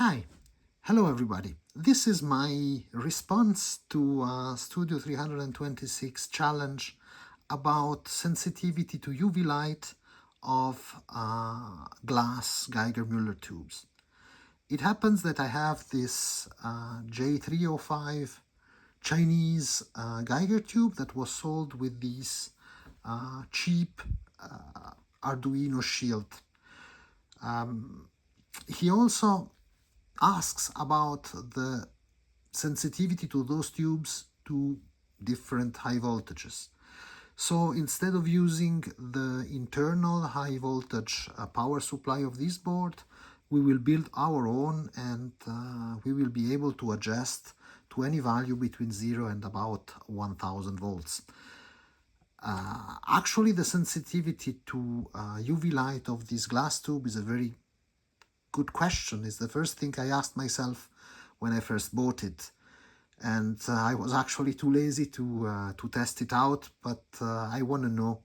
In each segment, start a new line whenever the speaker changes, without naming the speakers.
Hi, hello everybody. This is my response to Studio 326 challenge about sensitivity to UV light of glass Geiger-Müller tubes. It happens that I have this J305 Chinese Geiger tube that was sold with these cheap Arduino shield. He also asks about the sensitivity to those tubes to different high voltages. So instead of using the internal high voltage power supply of this board, we will build our own, and we will be able to adjust to any value between 0 and about 1000 volts. Actually, the sensitivity to UV light of this glass tube is a very good question. It's the first thing I asked myself when I first bought it, and I was actually too lazy to test it out, but I want to know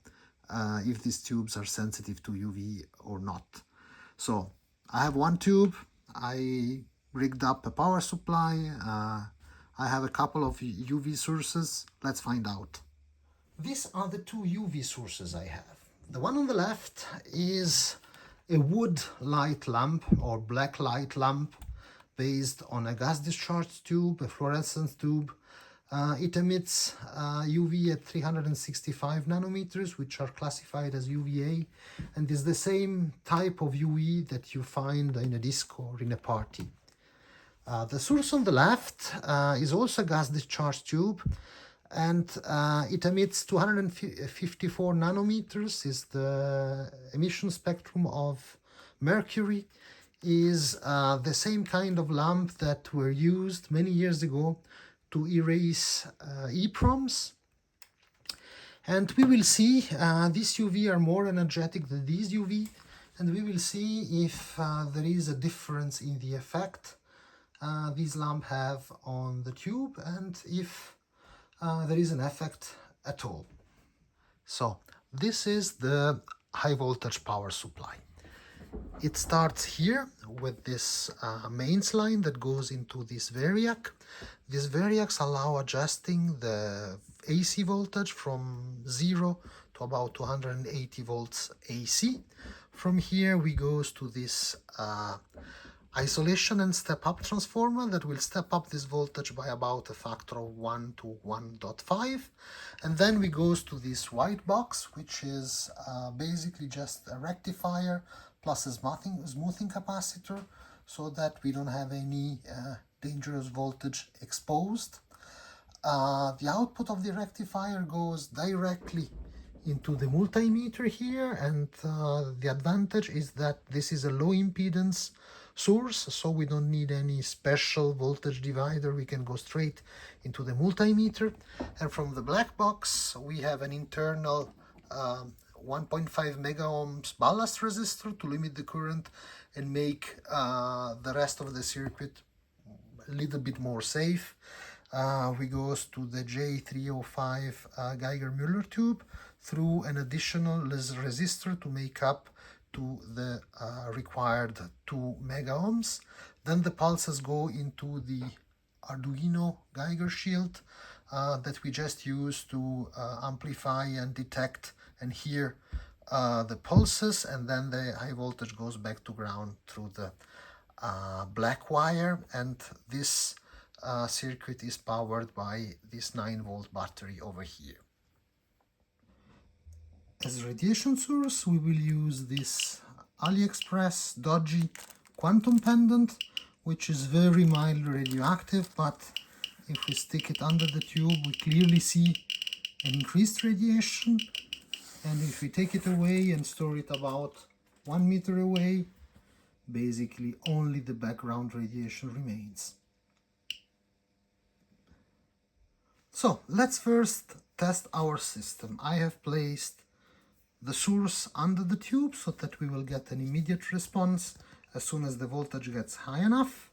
if these tubes are sensitive to UV or not. So I have one tube, I rigged up a power supply, I have a couple of UV sources. Let's find out. These are the two UV sources I have. The one on the left is a wood light lamp or black light lamp based on a gas discharge tube, a fluorescence tube. It emits UV at 365 nanometers, which are classified as UVA, and is the same type of UV that you find in a disco or in a party. The source on the left is also a gas discharge tube, and it emits 254 nanometers, is the emission spectrum of mercury, is the same kind of lamp that were used many years ago to erase EEPROMs. And we will see these UV are more energetic than these UV, and we will see if there is a difference in the effect these lamps have on the tube, and if there is an effect at all. So this is the high voltage power supply. It starts here with this mains line that goes into this variac. These variacs allow adjusting the AC voltage from 0 to about 280 volts AC. From here we goes to this isolation and step-up transformer that will step up this voltage by about a factor of 1 to 1.5. And then we goes to this white box, which is basically just a rectifier plus a smoothing capacitor, so that we don't have any dangerous voltage exposed. The output of the rectifier goes directly into the multimeter here, and the advantage is that this is a low impedance source, so we don't need any special voltage divider. We can go straight into the multimeter. And from the black box we have an internal 1.5 mega ohms ballast resistor to limit the current and make the rest of the circuit a little bit more safe. We goes to the J305 Geiger-Müller tube through an additional resistor to make up to the required 2 mega ohms. Then the pulses go into the Arduino Geiger shield that we just use to amplify and detect and hear the pulses, and then the high voltage goes back to ground through the black wire, and this circuit is powered by this 9-volt battery over here. As radiation source we will use this AliExpress dodgy quantum pendant, which is very mildly radioactive, but if we stick it under the tube we clearly see an increased radiation, and if we take it away and store it about 1 meter away, basically only the background radiation remains. So let's first test our system. I have placed the source under the tube so that we will get an immediate response as soon as the voltage gets high enough.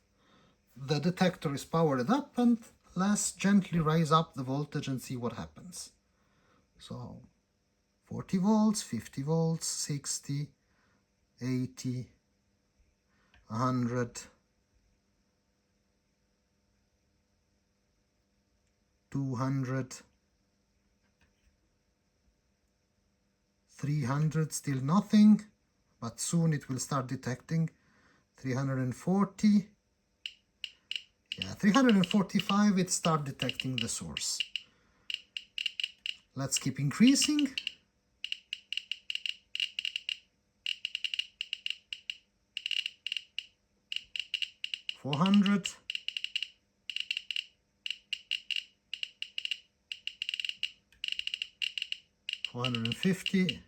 The detector is powered up, and let's gently raise up the voltage and see what happens. So 40 volts, 50 volts, 60, 80, 100, 200, 300, still nothing, but soon it will start detecting. 340, yeah, 345, it start detecting the source. Let's keep increasing. 400, 450,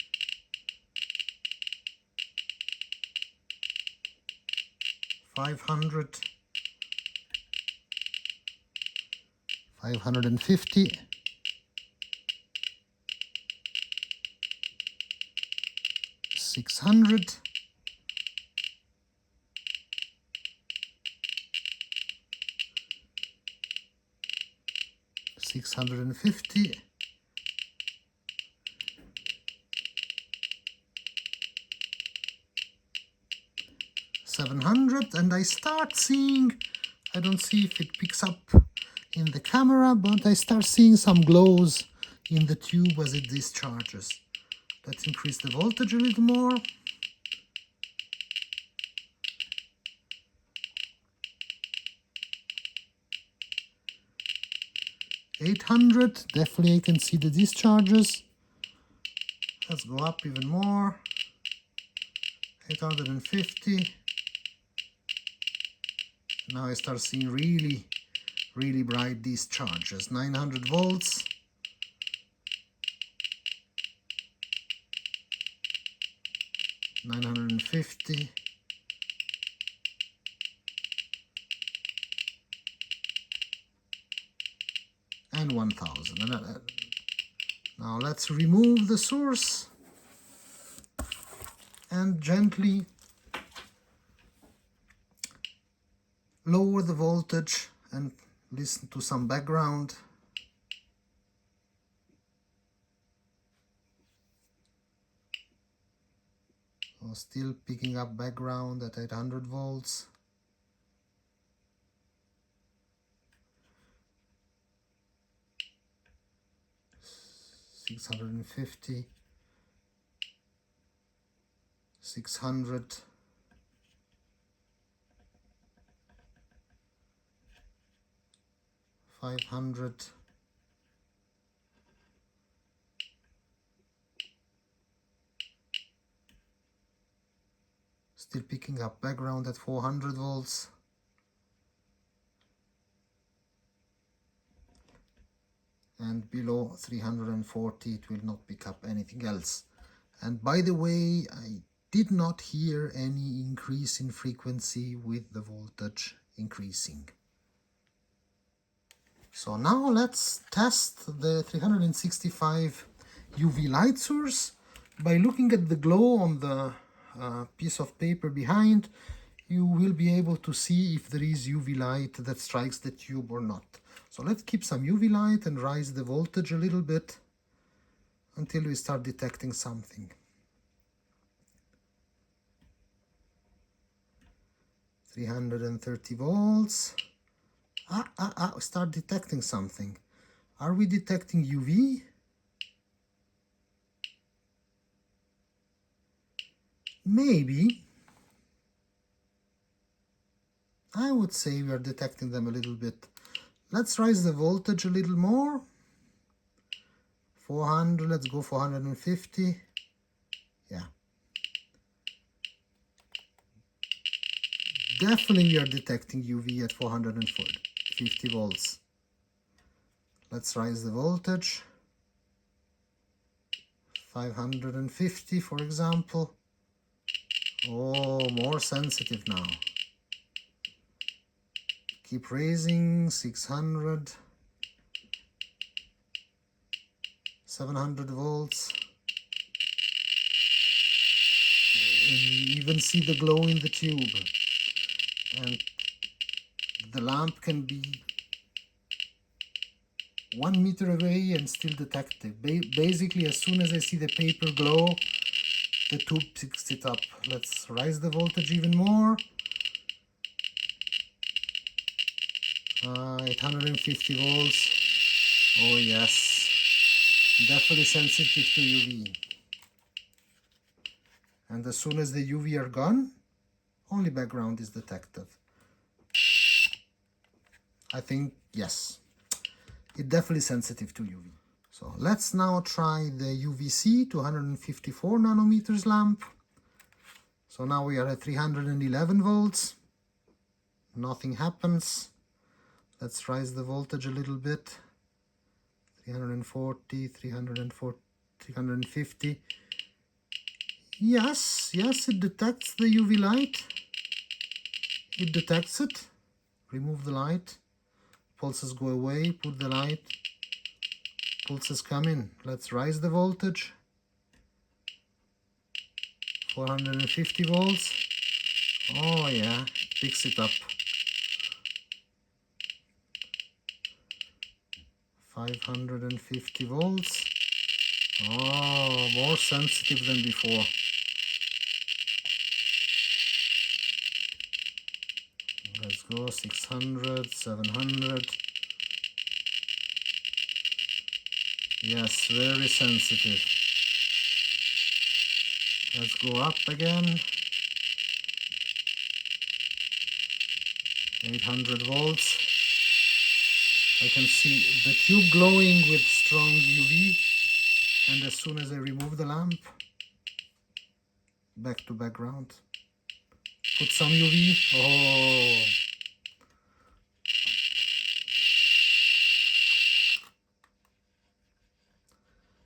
500, 550, 600, 650, 700, and I start seeing, I don't see if it picks up in the camera, but I start seeing some glows in the tube as it discharges. Let's increase the voltage a little more. 800, definitely I can see the discharges. Let's go up even more. 850. Now I start seeing really bright discharges. 900 volts. 950. And 1000. Now let's remove the source and gently lower the voltage and listen to some background. So still picking up background at 800 volts. 650, 600, 500, still picking up background at 400 volts. And below 340 it will not pick up anything else. And by the way, I did not hear any increase in frequency with the voltage increasing. So now let's test the 365 UV light source. By looking at the glow on the piece of paper behind, you will be able to see if there is UV light that strikes the tube or not. So let's keep some UV light and raise the voltage a little bit until we start detecting something. 330 volts. Start detecting something. Are we detecting UV? Maybe. I would say we are detecting them a little bit. Let's raise the voltage a little more. 400, let's go 450. Yeah. Definitely we are detecting UV at 450 volts. Let's raise the voltage. 550, for example. Oh, more sensitive now. Keep raising. 600. 700 volts. You even see the glow in the tube. And the lamp can be 1 meter away and still detect it. Basically, as soon as I see the paper glow, the tube picks it up. Let's raise the voltage even more. 850 volts. Oh yes, definitely sensitive to UV. And as soon as the UV are gone, only background is detected. I think, yes, it's definitely sensitive to UV. So let's now try the UVC 254 nanometers lamp. So now we are at 311 volts. Nothing happens. Let's raise the voltage a little bit. 340, 340, 350. Yes, it detects the UV light. It detects it. Remove the light. Pulses go away. Put the light. Pulses come in. Let's raise the voltage. 450 volts. Oh yeah, it picks it up. 550 volts. Oh, more sensitive than before. Let's go 600, 700. Yes, very sensitive. Let's go up again. 800 volts. I can see the tube glowing with strong UV, and as soon as I remove the lamp, back to background. Put some UV. Oh.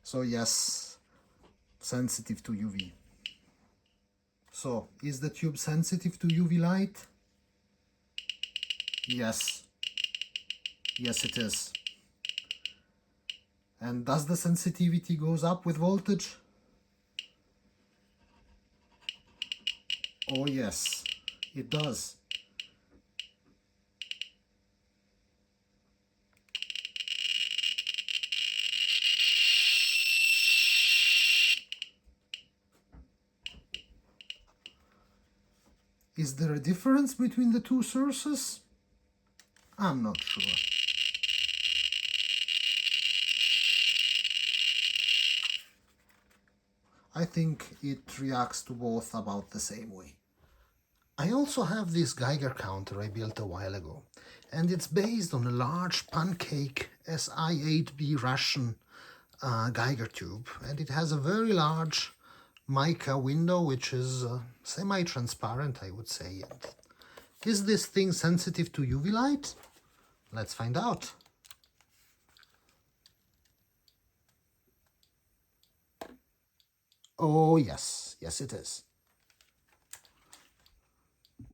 So yes, sensitive to UV. So, is the tube sensitive to UV light? Yes. Yes, it is. And does the sensitivity goes up with voltage? Oh yes, it does. Is there a difference between the two sources? I'm not sure. I think it reacts to both about the same way. I also have this Geiger counter I built a while ago, and it's based on a large pancake SI8B Russian Geiger tube, and it has a very large mica window which is semi-transparent, I would say. And is this thing sensitive to UV light? Let's find out. Oh yes, it is.